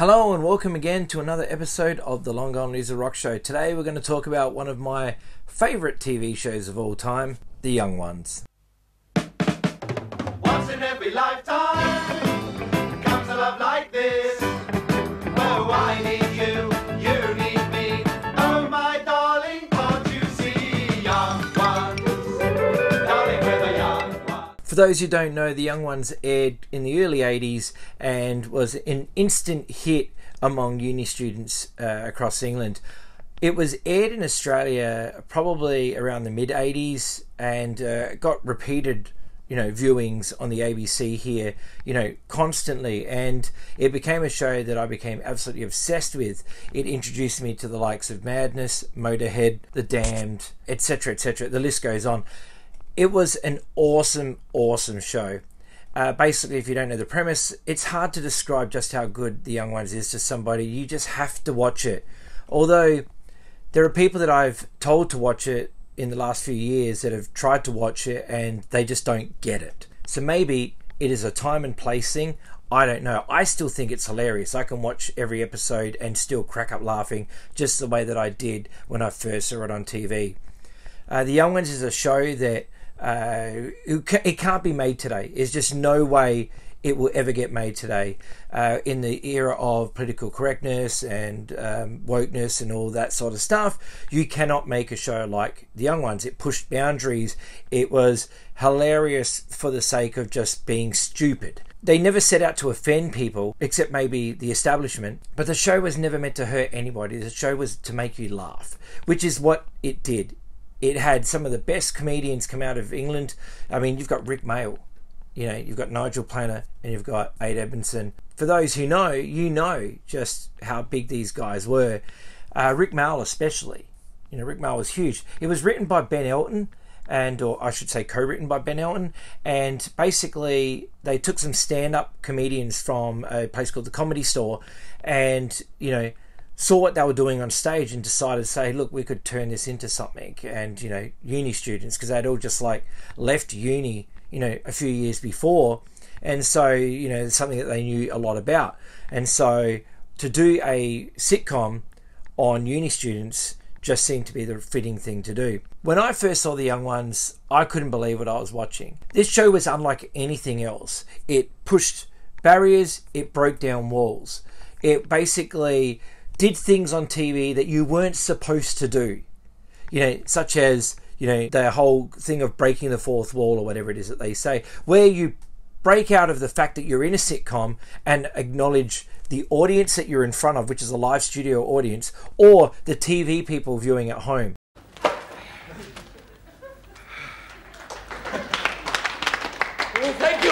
Hello and welcome again to another episode of the Long Gone Loser Rock Show. Today we're going to talk about one of my favourite TV shows of all time, The Young Ones. Once in every lifetime comes a love like this. Oh, I need you, you need me. Oh, my darling, can't you see? Young ones, darling, we're the young ones. For those who don't know, The Young Ones aired in the early 80s and was an instant hit among uni students across England. It was aired in Australia probably around the mid-80s and got repeated viewings on the ABC here, constantly, and it became a show that I became absolutely obsessed with. It introduced me to the likes of Madness, Motorhead, The Damned, etc., etc. The list goes on. It was an awesome show. Basically, if you don't know the premise, it's hard to describe just how good The Young Ones is to somebody. You just have to watch it. Although there are people that I've told to watch it in the last few years that have tried to watch it and they just don't get it. So maybe it is a time and place thing. I don't know. I still think it's hilarious. I can watch every episode and still crack up laughing just the way that I did when I first saw it on TV. The Young Ones is a show that it can't be made today. There's just no way it will ever get made today. In the era of political correctness and wokeness and all that sort of stuff, you cannot make a show like The Young Ones. It pushed boundaries. It was hilarious for the sake of just being stupid. They never set out to offend people, except maybe the establishment, but the show was never meant to hurt anybody. The show was to make you laugh, which is what it did. It had some of the best comedians come out of England. I mean, you've got Rick Mayall, you've got Nigel Planer, and you've got Ade Edmondson. For those who know, you know just how big these guys were. Rick Mayall especially. Rick Mayall was huge. It was written by Ben Elton, or I should say co-written by Ben Elton, and basically they took some stand-up comedians from a place called the Comedy Store and, saw what they were doing on stage and decided to say, look, we could turn this into something. And, uni students, because they'd all just left uni, a few years before. And so, it's something that they knew a lot about. And so to do a sitcom on uni students just seemed to be the fitting thing to do. When I first saw The Young Ones, I couldn't believe what I was watching. This show was unlike anything else. It pushed barriers, it broke down walls. It basically did things on TV that you weren't supposed to do, such as, the whole thing of breaking the fourth wall or whatever it is that they say, where you break out of the fact that you're in a sitcom and acknowledge the audience that you're in front of, which is a live studio audience, or the TV people viewing at home. Oh, thank you.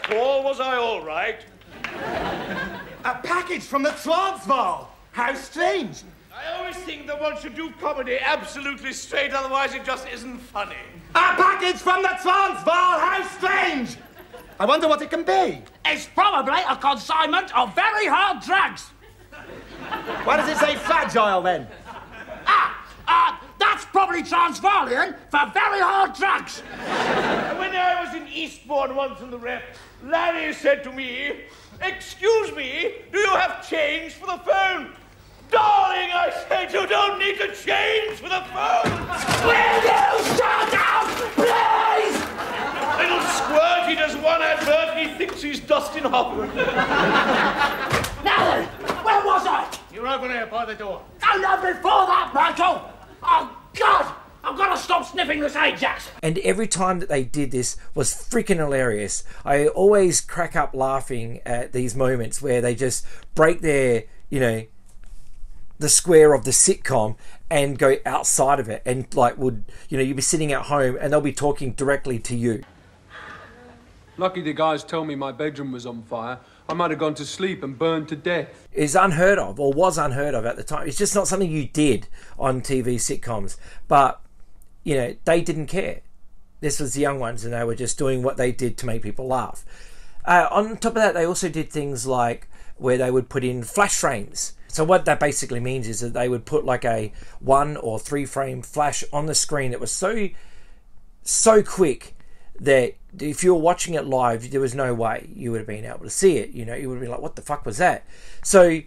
Paul, was I all right? A package from the Transvaal. How strange. I always think that one should do comedy absolutely straight, otherwise it just isn't funny. A package from the Transvaal. How strange. I wonder what it can be. It's probably a consignment of very hard drugs. Why does it say fragile then? That's probably Transvaalian for very hard drugs. When I was in Eastbourne once in the rep, Larry said to me, "Excuse me, do you have change for the phone?" "Darling," I said, "you don't need to change for the phone." Will you shut up, please? Little squirt, he does one advert and he thinks he's Dustin Hoffman. Now then, where was I? You're over there by the door. Oh, no, before that, Michael. Oh, God, I've got to stop sniffing this Ajax. And every time that they did this was freaking hilarious. I always crack up laughing at these moments where they just break their, the square of the sitcom and go outside of it and you'd be sitting at home and they'll be talking directly to you. Lucky the guys told me my bedroom was on fire. I might have gone to sleep and burned to death. It's unheard of, or was unheard of at the time. It's just not something you did on TV sitcoms. But, they didn't care. This was The Young Ones and they were just doing what they did to make people laugh. On top of that, they also did things like where they would put in flash frames. So what that basically means is that they would put like a 1 or 3 frame flash on the screen that was so quick that if you were watching it live, there was no way you would have been able to see it. You know, you would have been like, what the fuck was that? So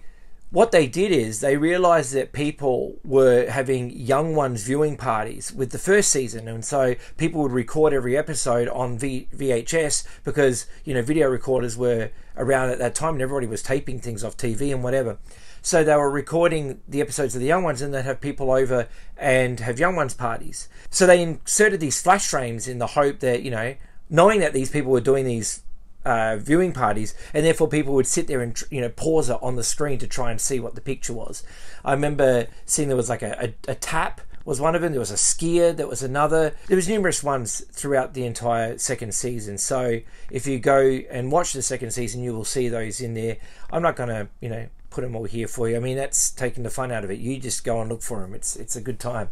what they did is they realized that people were having young ones viewing parties with the first season, and so people would record every episode on VHS because, you know, video recorders were around at that time and everybody was taping things off TV and whatever. So they were recording the episodes of the young ones, and they'd have people over and have young ones parties. So they inserted these flash frames in the hope that, you know, knowing that these people were doing these viewing parties, and therefore people would sit there and, you know, pause it on the screen to try and see what the picture was. I remember seeing there was like a tap was one of them. There was a skier. There was another. There was numerous ones throughout the entire second season. So if you go and watch the second season, you will see those in there. I'm not going to, you know, put them all here for you. I mean, that's taking the fun out of it. You just go and look for them. It's a good time.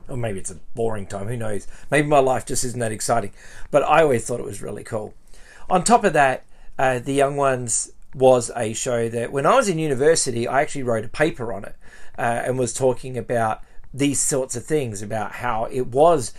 Or maybe it's a boring time. Who knows? Maybe my life just isn't that exciting. But I always thought it was really cool. On top of that, The Young Ones was a show that when I was in university, I actually wrote a paper on it and was talking about these sorts of things, about how it was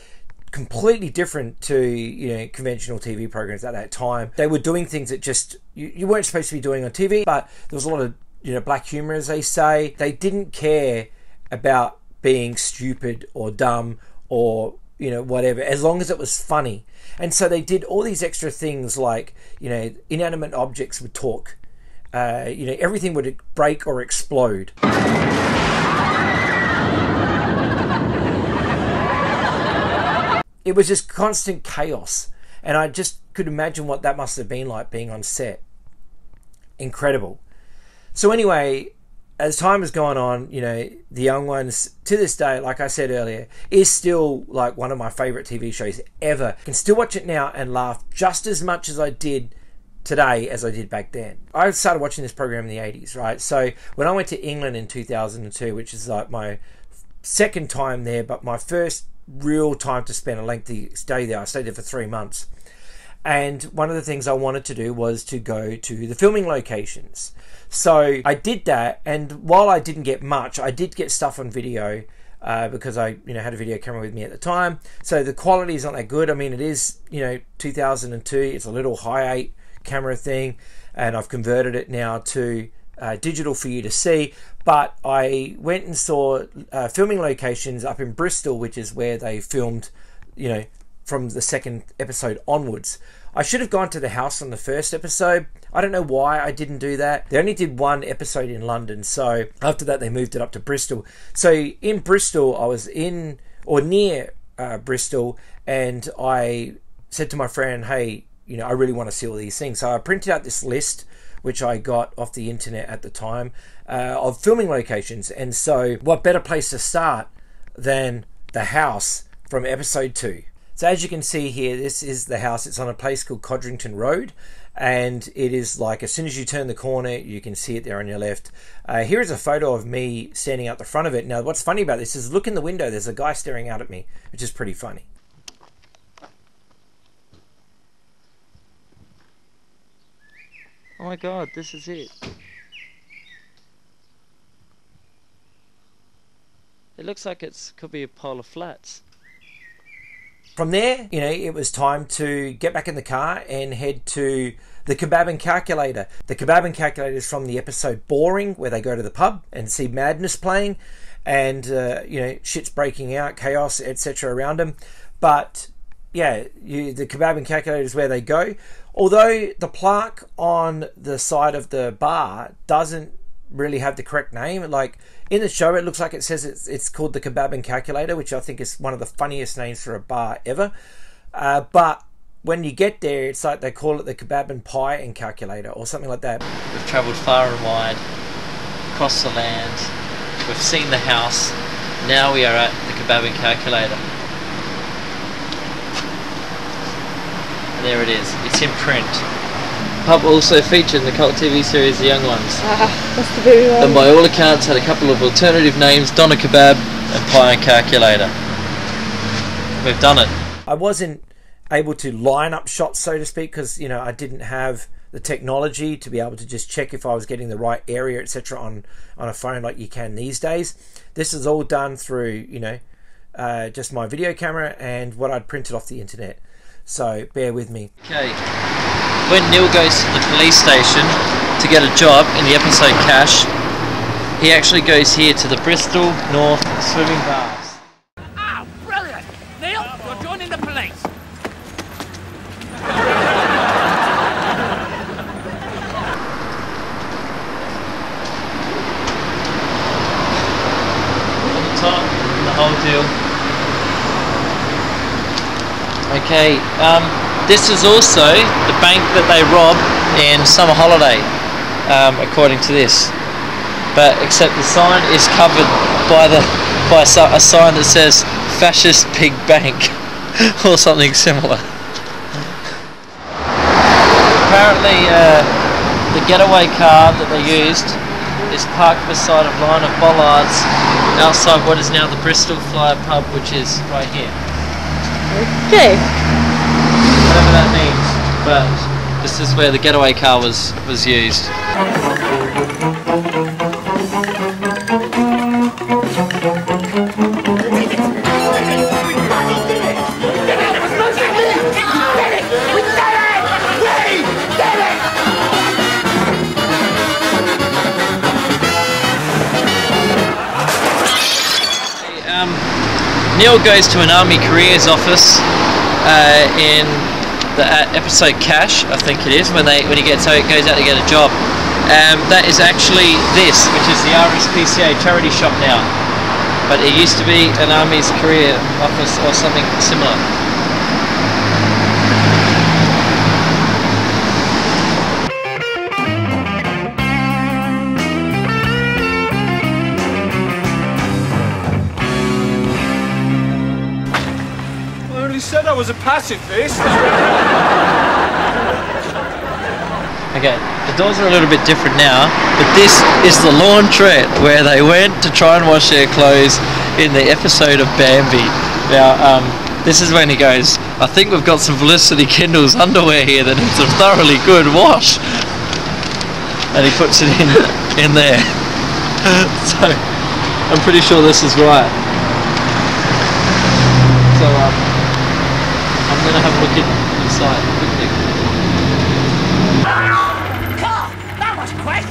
completely different to, you know, conventional TV programs at that time. They were doing things that just you weren't supposed to be doing on TV, but there was a lot of, you know, black humor, as they say. They didn't care about being stupid or dumb or, you know, whatever, as long as it was funny. And so they did all these extra things like, you know, inanimate objects would talk. You know, everything would break or explode. It was just constant chaos. And I just could imagine what that must have been like being on set. Incredible. So anyway, as time has gone on, you know, The Young Ones, to this day, like I said earlier, is still like one of my favourite TV shows ever. I can still watch it now and laugh just as much as I did today as I did back then. I started watching this program in the 80s, right? So when I went to England in 2002, which is like my second time there, but my first real time to spend a lengthy stay there. I stayed there for 3 months. And one of the things I wanted to do was to go to the filming locations. So I did that, and while I didn't get much, I did get stuff on video because I, you know, had a video camera with me at the time. So the quality is not that good. I mean, it is, you know, 2002. It's a little Hi8 camera thing, and I've converted it now to digital for you to see. But I went and saw filming locations up in Bristol, which is where they filmed, you know, from the second episode onwards. I should have gone to the house on the first episode. I don't know why I didn't do that. They only did one episode in London, so after that they moved it up to Bristol. So in Bristol, I was in or near Bristol, and I said to my friend, hey, you know, I really want to see all these things. So I printed out this list, which I got off the internet at the time, of filming locations. And so what better place to start than the house from episode 2. So as you can see here, this is the house. It's on a place called Codrington Road, and it is like as soon as you turn the corner, you can see it there on your left. Here is a photo of me standing out the front of it. Now, what's funny about this is look in the window. There's a guy staring out at me, which is pretty funny. Oh my god, this is it. It looks like it could be a pile of flats. From there, you know, it was time to get back in the car and head to the Kebab and Calculator. The Kebab and Calculator is from the episode Boring, where they go to the pub and see Madness playing, and you know, shit's breaking out, chaos, etc. around them. But yeah, the Kebab and Calculator is where they go. Although the plaque on the side of the bar doesn't really have the correct name. Like in the show, it looks like it says it's called the Kebab and Calculator, which I think is one of the funniest names for a bar ever. But when you get there, it's like they call it the Kebab and Pie and Calculator or something like that. We've travelled far and wide, across the land. We've seen the house. Now we are at the Kebab and Calculator. And there it is. It's in print. Pub also featured in the cult TV series The Young Ones. That's the very one. And by all accounts had a couple of alternative names, Doner Kebab and Pie and Calculator. We've done it. I wasn't able to line up shots, so to speak, because, you know, I didn't have the technology to be able to just check if I was getting the right area, etc. on a phone like you can these days. This is all done through, you know, just my video camera and what I'd printed off the internet. So bear with me. Okay, when Neil goes to the police station to get a job in the episode Cash, he actually goes here to the Bristol North swimming baths. Ah, brilliant! Neil, you're joining the police. On the top, the whole deal. Okay, this is also the bank that they robbed in Summer Holiday, according to this. But except the sign is covered by a sign that says "Fascist Pig Bank" or something similar. Apparently, the getaway car that they used is parked beside a line of bollards outside what is now the Bristol Flyer pub, which is right here. Okay. Whatever that means, but this is where the getaway car was used. Neil goes to an Army Careers office in the episode Cash, I think it is, when he goes out to get a job. That is actually this, which is the RSPCA charity shop now. But it used to be an Army's career office or something similar. Said I was a pacifist. Okay, the doors are a little bit different now, but this is the laundrette where they went to try and wash their clothes in the episode of Bambi. Now, this is when he goes, I think we've got some Felicity Kendall's underwear here that needs a thoroughly good wash. And he puts it in there. So, I'm pretty sure this is right. So, I'm going to have a look inside quickly. God, that was quick!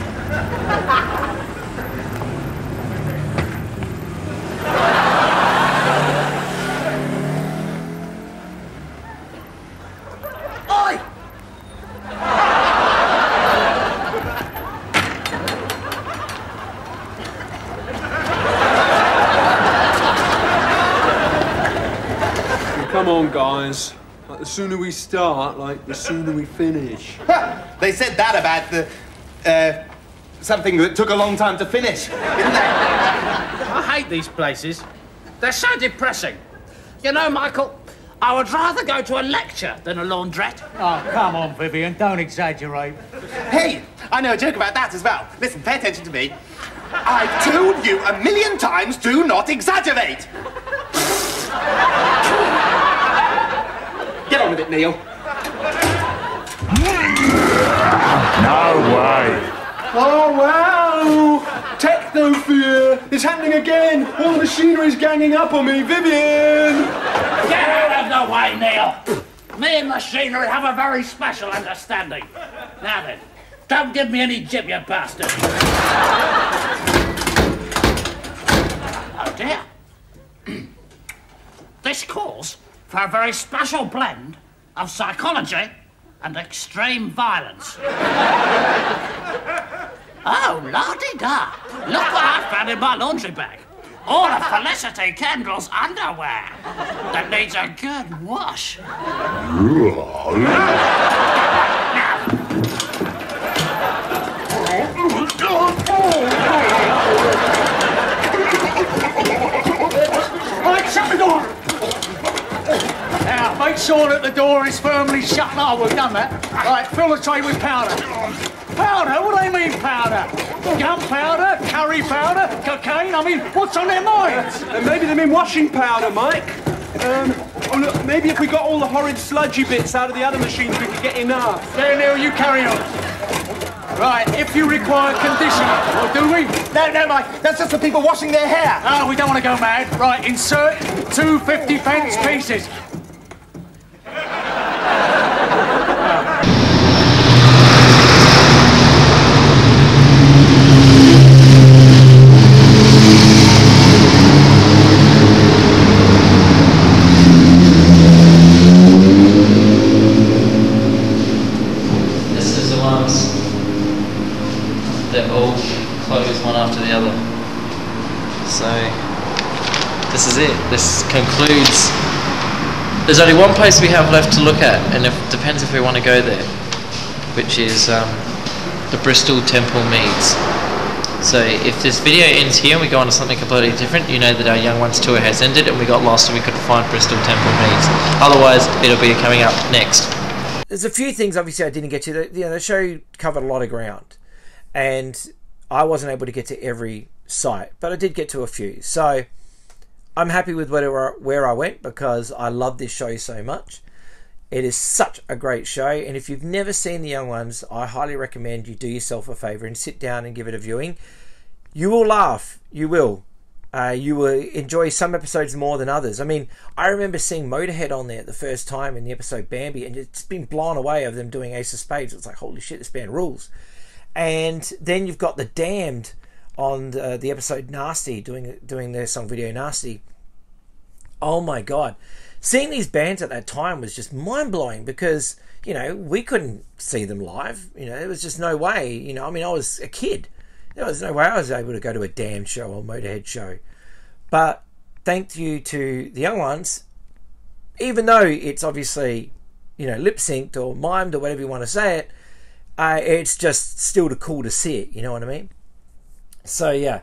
Oi! Come on, guys. Like, the sooner we start, like, the sooner we finish. They said that about the, something that took a long time to finish, didn't they? I hate these places. They're so depressing. You know, Michael, I would rather go to a lecture than a laundrette. Oh, come on, Vivian, don't exaggerate. Hey, I know a joke about that as well. Listen, pay attention to me. I've told you 1,000,000 times, do not exaggerate. Get on with it, Neil. No way. Oh, wow! Techno-fear! It's happening again! All the machinery's ganging up on me, Vivian! Get out of the way, Neil! Me and machinery have a very special understanding. Now then, don't give me any jib, you bastard. Oh dear. This calls for a very special blend of psychology and extreme violence. Oh, la-di-da. Look what I found in my laundry bag. All of Felicity Kendall's underwear that needs a good wash. Right, shut the door! Now, make sure that the door is firmly shut. Oh, we've done that. Right, fill the tray with powder. Powder? What do they mean, powder? Gunpowder? Curry powder? Cocaine? I mean, what's on their minds? Maybe they mean washing powder, Mike. Oh, look, maybe if we got all the horrid sludgy bits out of the other machines, we could get enough. There, Neil, you carry on. Right, if you require conditioner, or do we? No, Mike, that's just for people washing their hair. Oh, we don't want to go mad. Right, insert 2 50-pence pieces. This is the ones that all close one after the other. So this is it. This concludes. There's only one place we have left to look at, and it depends if we want to go there, which is the Bristol Temple Meads. So if this video ends here and we go on to something completely different, you know that our Young Ones tour has ended and we got lost and we couldn't find Bristol Temple Meads. Otherwise, it'll be coming up next. There's a few things obviously I didn't get to. The show covered a lot of ground, and I wasn't able to get to every site, but I did get to a few. So I'm happy with where I went, because I love this show so much. It is such a great show, and if you've never seen The Young Ones, I highly recommend you do yourself a favour and sit down and give it a viewing. You will laugh. You will. You will enjoy some episodes more than others. I mean, I remember seeing Motorhead on there the first time in the episode Bambi, and it's been blown away of them doing Ace of Spades. It's like, holy shit, this band rules. And then you've got the Damned on the episode Nasty, doing their song video Nasty. Oh my god. Seeing these bands at that time was just mind-blowing, because, you know, we couldn't see them live. You know, there was just no way. You know, I mean, I was a kid. There was no way I was able to go to a Damned show or Motorhead show. But thank you to the Young Ones, even though it's obviously, you know, lip-synced or mimed or whatever you want to say it, it's just still cool to see it, you know what I mean? So yeah,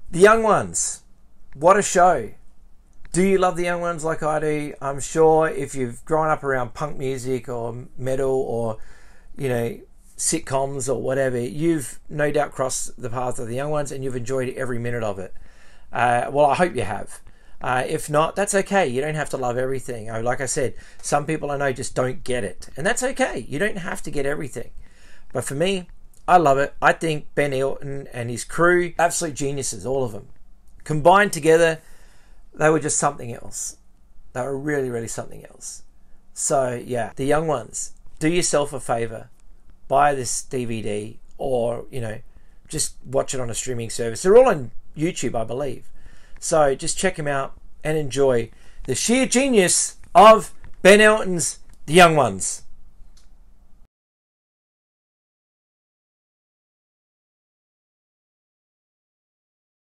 the Young Ones, what a show. Do you love the Young Ones like I do? I'm sure if you've grown up around punk music or metal or, you know, sitcoms or whatever, you've no doubt crossed the path of the Young Ones and you've enjoyed every minute of it. Well, I hope you have. If not, that's okay. You don't have to love everything. Like I said, some people I know just don't get it, and that's okay. You don't have to get everything. But for me, I love it. I think Ben Elton and his crew, absolute geniuses, all of them. Combined together, they were just something else. They were really, really something else. So yeah, the Young Ones, do yourself a favour. Buy this DVD, or, you know, just watch it on a streaming service. They're all on YouTube, I believe. So just check them out and enjoy the sheer genius of Ben Elton's The Young Ones.